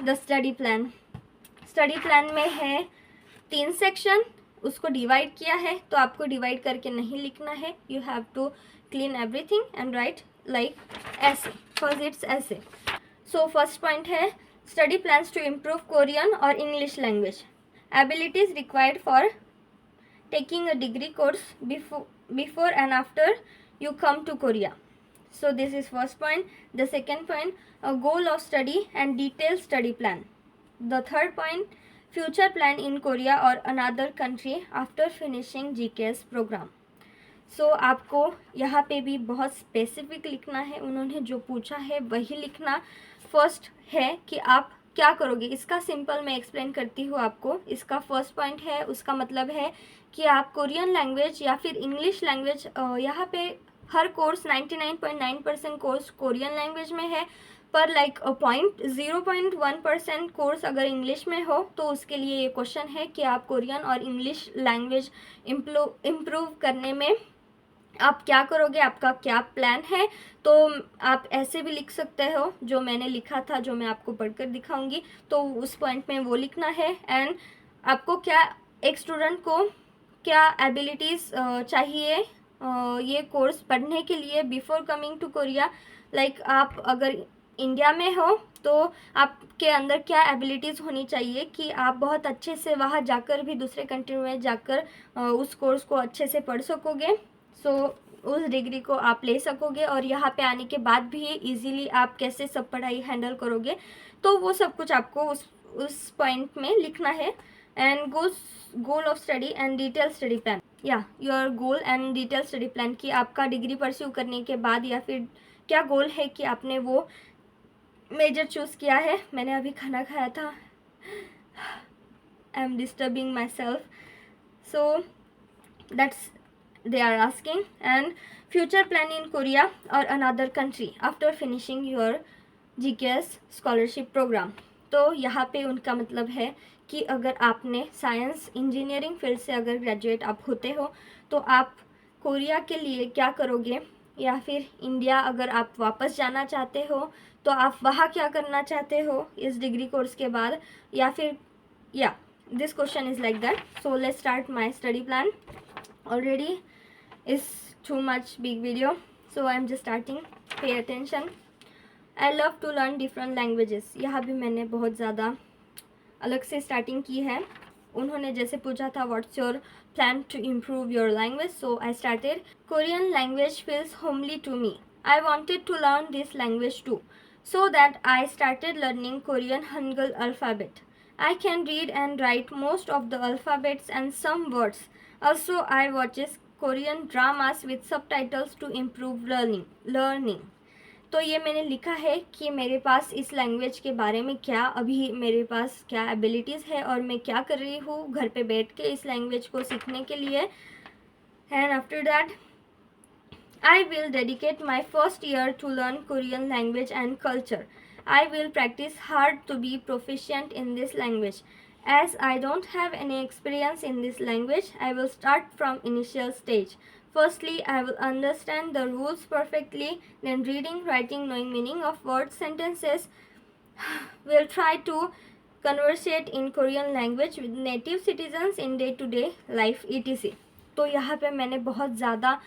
The study plan. Study plan में है 3 section, उसको डिवाइड किया है, तो आपको डिवाइड करके नहीं लिखना है। You have to clean everything and write like ऐसे, फर्स्ट इट्स ऐसे। सो फर्स्ट पॉइंट है study plans to improve Korean और English language, abilities required for taking a degree course before and after you come to Korea. So this is first point. The second point, a goal of study and detailed study plan. The third point, future plan in Korea or another country after finishing GKS program. So आपको यहाँ पे भी बहुत specific लिखना है, उन्होंने जो पूछा है वही लिखना। फर्स्ट है कि आप क्या करोगे, इसका सिंपल मैं एक्सप्लेन करती हूँ आपको। इसका फर्स्ट पॉइंट है, उसका मतलब है कि आप कोरियन लैंग्वेज या फिर इंग्लिश लैंग्वेज, यहाँ पे हर कोर्स 99.9% कोर्स कोरियन लैंग्वेज में है, पर लाइक 0.1% कोर्स अगर इंग्लिश में हो तो उसके लिए ये क्वेश्चन है कि आप कोरियन और इंग्लिश लैंग्वेज इम्प्रूव करने में आप क्या करोगे, आपका क्या प्लान है। तो आप ऐसे भी लिख सकते हो जो मैंने लिखा था, जो मैं आपको पढ़कर दिखाऊंगी, तो उस पॉइंट में वो लिखना है। एंड आपको क्या, एक स्टूडेंट को क्या एबिलिटीज़ चाहिए ये कोर्स पढ़ने के लिए before coming to Korea. Like आप अगर इंडिया में हो तो आपके अंदर क्या एबिलिटीज़ होनी चाहिए कि आप बहुत अच्छे से वहाँ जाकर भी, दूसरे कंट्री में जाकर उस कोर्स को अच्छे से पढ़ सकोगे। सो उस डिग्री को आप ले सकोगे और यहाँ पे आने के बाद भी इजीली आप कैसे सब पढ़ाई हैंडल करोगे, तो वो सब कुछ आपको उस पॉइंट में लिखना है। And goal of study and detail study plan, या your goal and detail study plan, कि आपका डिग्री परस्यू करने के बाद या फिर क्या गोल है कि आपने वो मेजर चूज़ किया है। मैंने अभी खाना खाया था, I am disturbing my self, so that's they are asking. And future plan in Korea or another country after finishing your GKS scholarship program. तो यहाँ पे उनका मतलब है कि अगर आपने साइंस इंजीनियरिंग फील्ड से अगर ग्रेजुएट आप होते हो तो आप कोरिया के लिए क्या करोगे, या फिर इंडिया अगर आप वापस जाना चाहते हो तो आप वहाँ क्या करना चाहते हो इस डिग्री कोर्स के बाद, या फिर या this question is like that. So let's start my study plan. Already is too much big video, so I'm just starting. Pay attention. I love to learn different languages. यहाँ भी मैंने बहुत ज़्यादा अलग से स्टार्टिंग की है. उन्होंने जैसे पूछा था what's your plan to improve your language, so I started. Korean language feels homely to me. I wanted to learn this language too, so that I started learning Korean Hangul alphabet. I can read and write most of the alphabets and some words. Also, I watches Korean dramas with subtitles to improve learning. तो ये मैंने लिखा है कि मेरे पास इस language के बारे में क्या, अभी मेरे पास क्या एबिलिटीज़ है और मैं क्या कर रही हूँ घर पे बैठ के इस लैंग्वेज को सीखने के लिए. And after that I will dedicate my first year to learn Korean language and culture. I will practice hard to be proficient in this language. As I don't have any experience in this language, I will start from initial stage. Firstly, I will understand the rules perfectly, then reading, writing, knowing meaning of words, sentences. Will try to conversate in Korean language with native citizens in day-to-day life etc. तो यहाँ पे मैंने बहुत ज़्यादा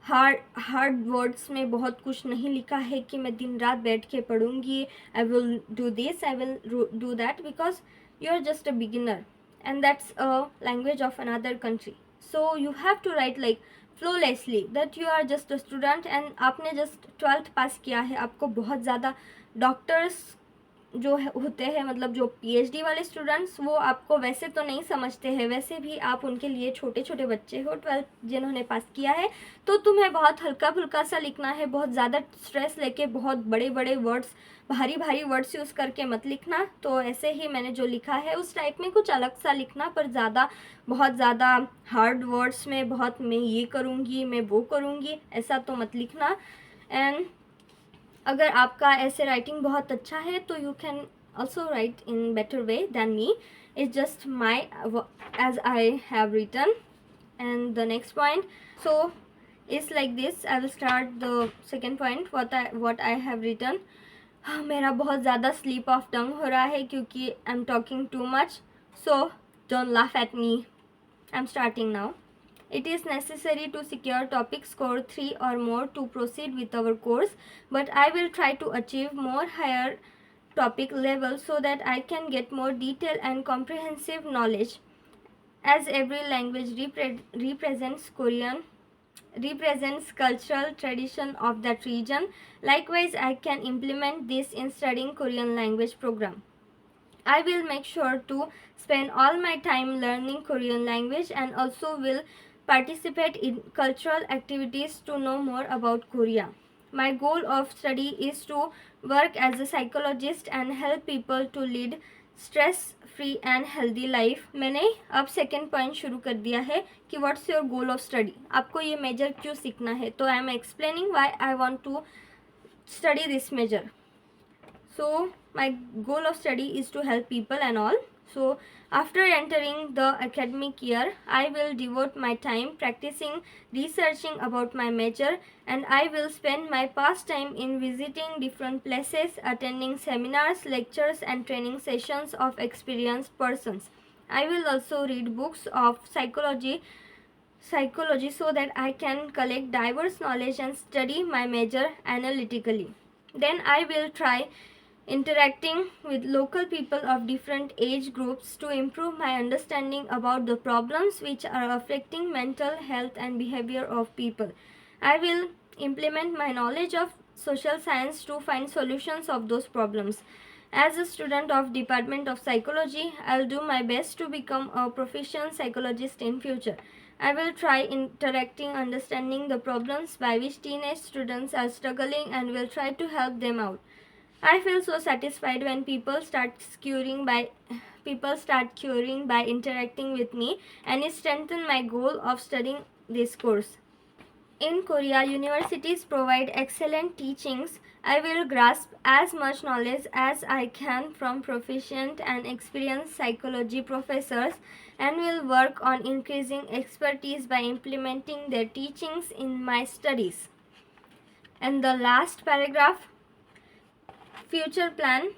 hard words में बहुत कुछ नहीं लिखा है कि मैं दिन रात बैठ के पढ़ूंगी. I will do this, I will do that, because you are just a beginner and that's a language of another country. So you have to write like flawlessly that you are just a student and आपने just 12th pass किया है. आपको बहुत ज़्यादा doctors जो होते हैं, मतलब जो PhD वाले स्टूडेंट्स, वो आपको वैसे तो नहीं समझते हैं, वैसे भी आप उनके लिए छोटे छोटे बच्चे हो 12th जिन्होंने पास किया है. तो तुम्हें बहुत हल्का फुल्का सा लिखना है, बहुत ज़्यादा स्ट्रेस लेके बहुत बड़े बड़े वर्ड्स, भारी भारी वर्ड्स यूज़ करके मत लिखना. तो ऐसे ही मैंने जो लिखा है उस टाइप में कुछ अलग सा लिखना, पर बहुत ज़्यादा हार्ड वर्ड्स में बहुत मैं ये करूँगी मैं वो करूँगी ऐसा तो मत लिखना. एंड अगर आपका ऐसे राइटिंग बहुत अच्छा है तो you can also write in better way than me. It's just my as I have written. And the next point so it's like this. I will start the second point what I have written. मेरा बहुत ज़्यादा sleep of tongue हो रहा है क्योंकि I am talking too much, so don't laugh at me. I am starting now. It is necessary to secure topic score 3 or more to proceed with our course, but I will try to achieve more higher topic level so that I can get more detailed and comprehensive knowledge. As every language represents cultural tradition of that region, likewise I can implement this in studying Korean language program. I will make sure to spend all my time learning Korean language and also will participate in cultural activities to know more about Korea. My goal of study is to work as a psychologist and help people to lead stress free and healthy life. मैंने अब second point शुरू कर दिया है कि what's your goal of study, आपको ये major क्यों सीखना है. तो I am explaining why I want to study this major. So my goal of study is to help people and all. So after entering the academic year, I will devote my time practicing researching about my major, and I will spend my past time in visiting different places, attending seminars, lectures and training sessions of experienced persons. I will also read books of psychology so that I can collect diverse knowledge and study my major analytically. Then I will try interacting with local people of different age groups to improve my understanding about the problems which are affecting mental health and behavior of people. I will implement my knowledge of social science to find solutions of those problems. As a student of Department of Psychology, I'll do my best to become a proficient psychologist in future. I will try interacting, understanding the problems by which teenage students are struggling and will try to help them out. I feel so satisfied when people start curing by interacting with me, and it strengthens my goal of studying this course. In Korea, universities provide excellent teachings. I will grasp as much knowledge as I can from proficient and experienced psychology professors and will work on increasing expertise by implementing their teachings in my studies. And the last paragraph, future plan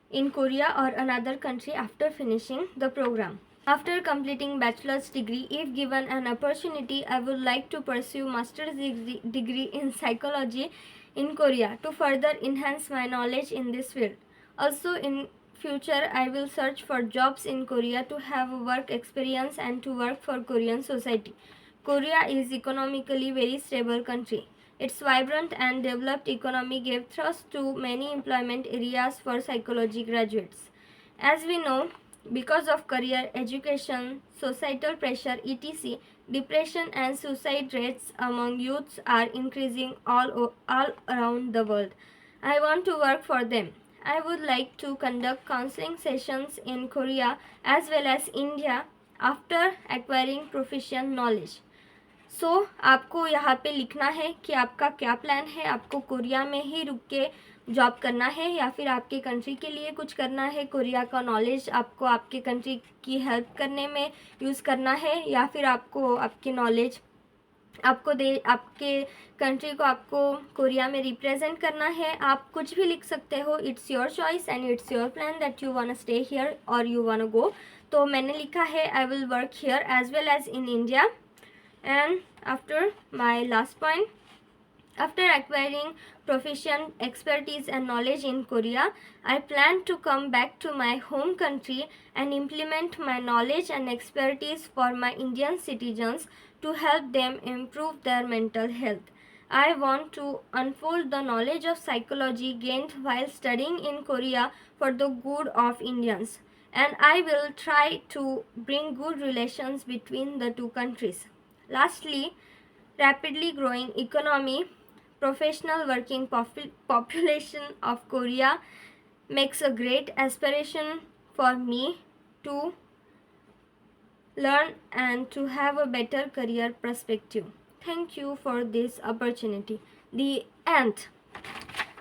in Korea or another country after finishing the program. After completing bachelor's degree, if given an opportunity, I would like to pursue master's degree in psychology in Korea to further enhance my knowledge in this field. Also in future, I will search for jobs in Korea to have work experience and to work for Korean society. Korea is economically very stable country. Its vibrant and developed economy gave thrust to many employment areas for psychology graduates. As we know, because of career, education, societal pressure, etc., depression and suicide rates among youths are increasing all around the world. I want to work for them. I would like to conduct counseling sessions in Korea as well as India after acquiring proficient knowledge. आपको यहाँ पे लिखना है कि आपका क्या plan है. आपको कोरिया में ही रुक के जॉब करना है या फिर आपके कंट्री के लिए कुछ करना है. कोरिया का नॉलेज आपको आपके कंट्री की हेल्प करने में यूज़ करना है या फिर आपको आपकी नॉलेज आपके कंट्री को आपको कोरिया में रिप्रेजेंट करना है. आप कुछ भी लिख सकते हो. It's your choice and it's your plan that you want stay here और यू वांट गो. तो मैंने लिखा है I will work here as well as in India. And after my last point, after acquiring proficient expertise and knowledge in Korea, I plan to come back to my home country and implement my knowledge and expertise for my Indian citizens to help them improve their mental health. I want to unfold the knowledge of psychology gained while studying in Korea for the good of Indians, and I will try to bring good relations between the two countries. Lastly, rapidly growing economy, professional working population of Korea makes a great aspiration for me to learn and to have a better career perspective. Thank you for this opportunity. The end.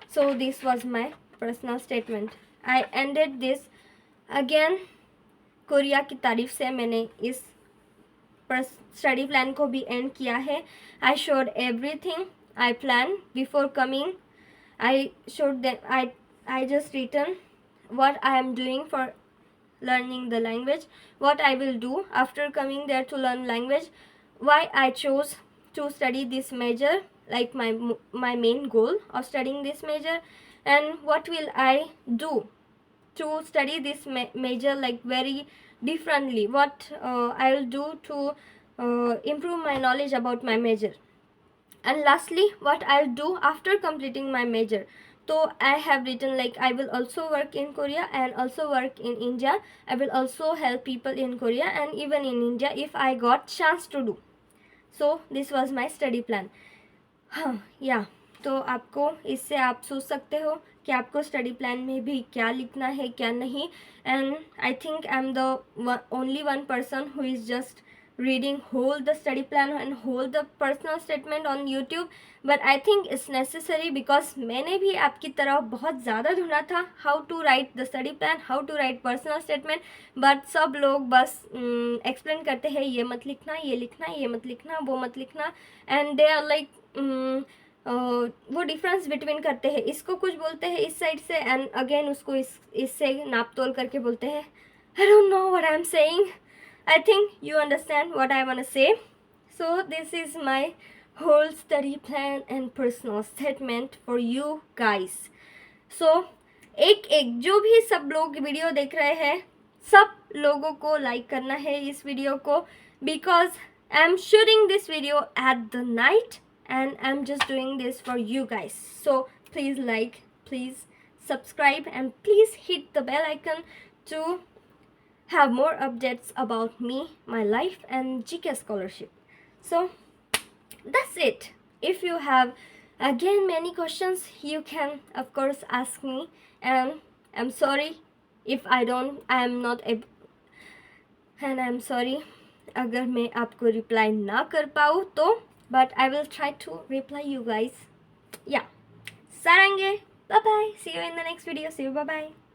So this was my personal statement. I ended this again. Korea की तारीफ से मैंने इस study plan को भी and किया है. I showed everything I plan before coming. I showed them, I just written what I am doing for learning the language, what I will do after coming there to learn language, why I chose to study this major, like my main goal of studying this major, and what will I do to study this major like very differently, what I'll do to improve my knowledge about my major, and lastly what I'll do after completing my major. So I have written like I will also work in Korea and also work in India. I will also help people in Korea and even in India if I got chance to do. So this was my study plan. हाँ या तो आपको इससे आप सोच सकते हो कि आपको स्टडी प्लान में भी क्या लिखना है क्या नहीं. And I think I am the only one person who is just reading whole the study plan and whole the personal statement on YouTube, but I think it's necessary because मैंने भी आपकी तरह बहुत ज़्यादा ढूंढा था how to write the study plan, how to write personal statement, but सब लोग बस explain करते हैं ये मत लिखना, ये लिखना, ये मत लिखना, वो मत लिखना, and they are like वो डिफरेंस बिटवीन करते हैं, इसको कुछ बोलते हैं इस साइड से एंड अगेन उसको इससे नाप तोल करके बोलते हैं. I don't know what I am saying. I think you understand what I want to say. So this is my whole study plan and personal statement for you guys. So एक जो भी सब लोग वीडियो देख रहे हैं सब लोगों को लाइक करना है इस वीडियो को, because I'm shooting this video at the night and I'm just doing this for you guys. So please like, please subscribe and please hit the bell icon to have more updates about me, my life and GK scholarship. So that's it. If you have again many questions you can of course ask me, and I'm sorry if I am not able, and I'm sorry अगर मैं आपको reply ना कर पाऊँ तो, but I will try to reply you guys. Yeah, sarange. Bye bye, see you in the next video. See you, bye bye.